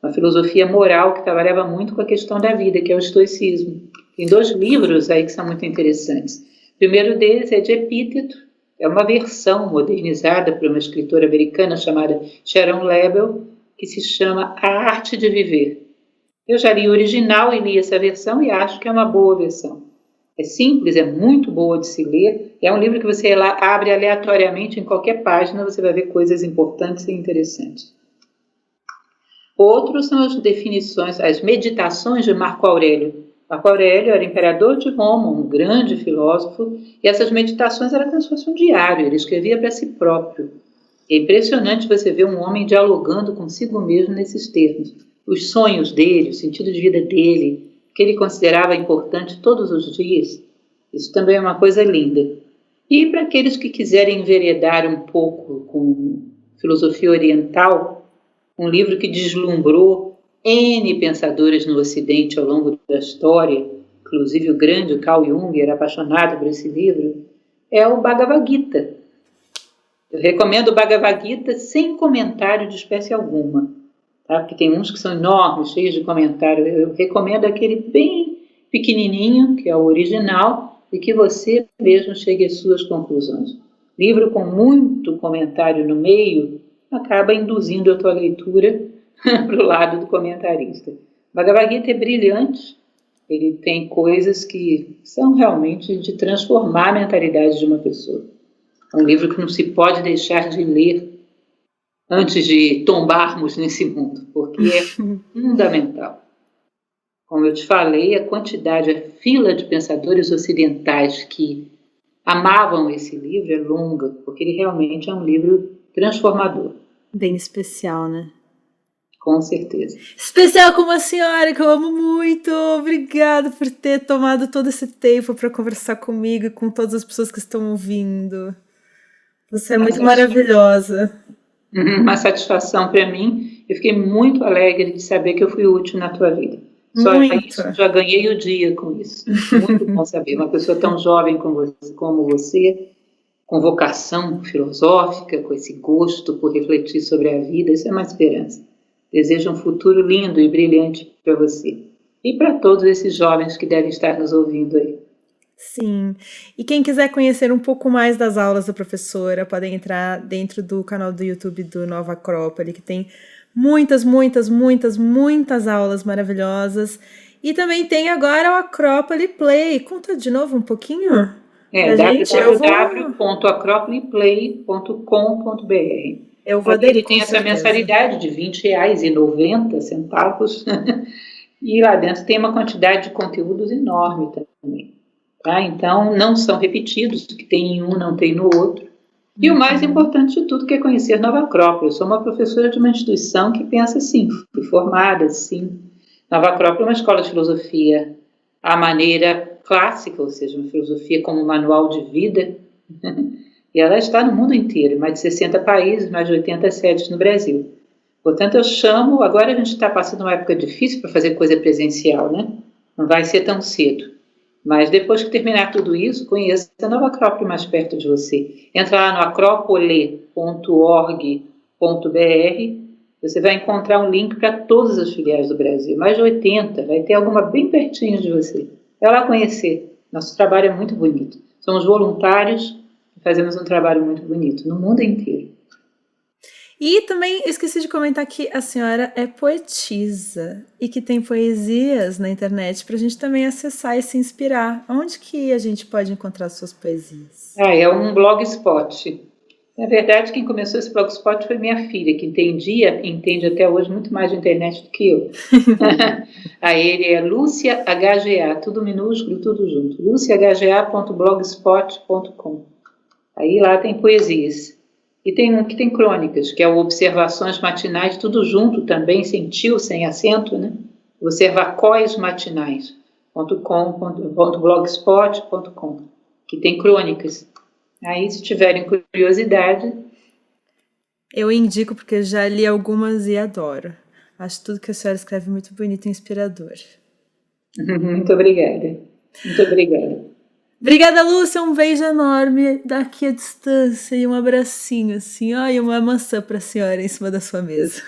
Uma filosofia moral que trabalhava muito com a questão da vida, que é o estoicismo. Tem 2 livros aí que são muito interessantes. O primeiro deles é de Epíteto, é uma versão modernizada por uma escritora americana chamada Sharon Lebel, que se chama A Arte de Viver. Eu já li o original e li essa versão e acho que é uma boa versão. É simples, é muito boa de se ler. É um livro que você abre aleatoriamente em qualquer página, você vai ver coisas importantes e interessantes. Outros são as definições, as meditações de Marco Aurélio. Marco Aurélio era imperador de Roma, um grande filósofo, e essas meditações eram como se fosse um diário, ele escrevia para si próprio. É impressionante você ver um homem dialogando consigo mesmo nesses termos. Os sonhos dele, o sentido de vida dele, o que ele considerava importante todos os dias, isso também é uma coisa linda. E para aqueles que quiserem enveredar um pouco com filosofia oriental, um livro que deslumbrou N pensadores no Ocidente ao longo da história, inclusive o grande Carl Jung era apaixonado por esse livro, é o Bhagavad Gita. Eu recomendo o Bhagavad Gita sem comentário de espécie alguma, tá? Porque tem uns que são enormes, cheios de comentário. Eu recomendo aquele bem pequenininho, que é o original, e que você mesmo chegue às suas conclusões. Livro com muito comentário no meio acaba induzindo a tua leitura para o lado do comentarista. Bhagavad Gita é brilhante, ele tem coisas que são realmente de transformar a mentalidade de uma pessoa. É um livro que não se pode deixar de ler antes de tombarmos nesse mundo, porque é fundamental. Como eu te falei, a fila de pensadores ocidentais que amavam esse livro é longa, porque ele realmente é um livro transformador. Bem especial, né? Com certeza. Especial com uma senhora que eu amo muito. Obrigada por ter tomado todo esse tempo para conversar comigo e com todas as pessoas que estão ouvindo. Você é muito maravilhosa. Uma satisfação para mim. Eu fiquei muito alegre de saber que eu fui útil na tua vida. Só isso, já ganhei o dia com isso. Muito bom saber. Uma pessoa tão jovem como você, com vocação filosófica, com esse gosto por refletir sobre a vida, isso é uma esperança. Desejo um futuro lindo e brilhante para você. E para todos esses jovens que devem estar nos ouvindo aí. Sim. E quem quiser conhecer um pouco mais das aulas da professora, podem entrar dentro do canal do YouTube do Nova Acrópole, que tem muitas aulas maravilhosas. E também tem agora o Acrópole Play. Conta de novo um pouquinho? www.acropoleplay.com.br. Eu vou aderir. Ele tem essa mensalidade de R$20,90. E lá dentro tem uma quantidade de conteúdos enorme também. Tá? Então, não são repetidos, que tem em um, não tem no outro. E o mais importante de tudo que é conhecer Nova Acrópole. Eu sou uma professora de uma instituição que pensa assim, fui formada assim. Nova Acrópole é uma escola de filosofia à maneira clássica, ou seja, uma filosofia como manual de vida. E ela está no mundo inteiro, em mais de 60 países, mais de 80 sedes no Brasil. Portanto, eu chamo, agora a gente está passando uma época difícil para fazer coisa presencial, né? Não vai ser tão cedo. Mas depois que terminar tudo isso, conheça a Nova Acrópole mais perto de você. Entra lá no acropole.org.br, você vai encontrar um link para todas as filiais do Brasil, mais de 80, vai ter alguma bem pertinho de você. Vai lá conhecer. Nosso trabalho é muito bonito. Somos voluntários e fazemos um trabalho muito bonito no mundo inteiro. E também esqueci de comentar que a senhora é poetisa e que tem poesias na internet para a gente também acessar e se inspirar. Onde que a gente pode encontrar suas poesias? É um blogspot. Na verdade, quem começou esse blogspot foi minha filha, que entende até hoje muito mais de internet do que eu. Aí ele é Lúcia HGA, tudo minúsculo, tudo junto. luciahga.blogspot.com. Aí lá tem poesias. E tem um que tem crônicas, que é o Observações Matinais, tudo junto também, sem tio, sem acento, né? observacóismatinais.blogspot.com, que tem crônicas. Aí, se tiverem curiosidade... Eu indico porque eu já li algumas e adoro. Acho tudo que a senhora escreve muito bonito e inspirador. Muito obrigada. Muito obrigada. Obrigada, Lúcia. Um beijo enorme daqui à distância e um abracinho, assim. E uma maçã para a senhora em cima da sua mesa.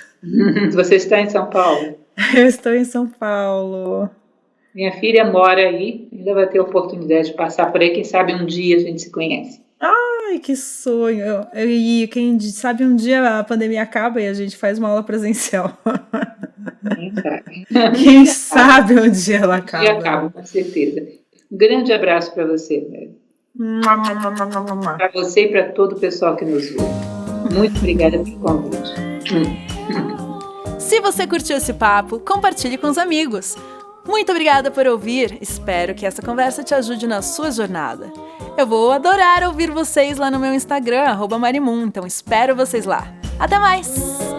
Você está em São Paulo? Eu estou em São Paulo. Minha filha mora aí, ainda vai ter a oportunidade de passar por aí. Quem sabe um dia a gente se conhece. Ai, que sonho. E quem sabe um dia a pandemia acaba e a gente faz uma aula presencial. Quem sabe? Quem sabe um dia ela acaba. Um dia acaba, com certeza. Um grande abraço para você, velho. Para você e para todo o pessoal que nos ouve. Muito obrigada pelo convite. Se você curtiu esse papo, compartilhe com os amigos. Muito obrigada por ouvir. Espero que essa conversa te ajude na sua jornada. Eu vou adorar ouvir vocês lá no meu Instagram, @Marimun. Então espero vocês lá. Até mais!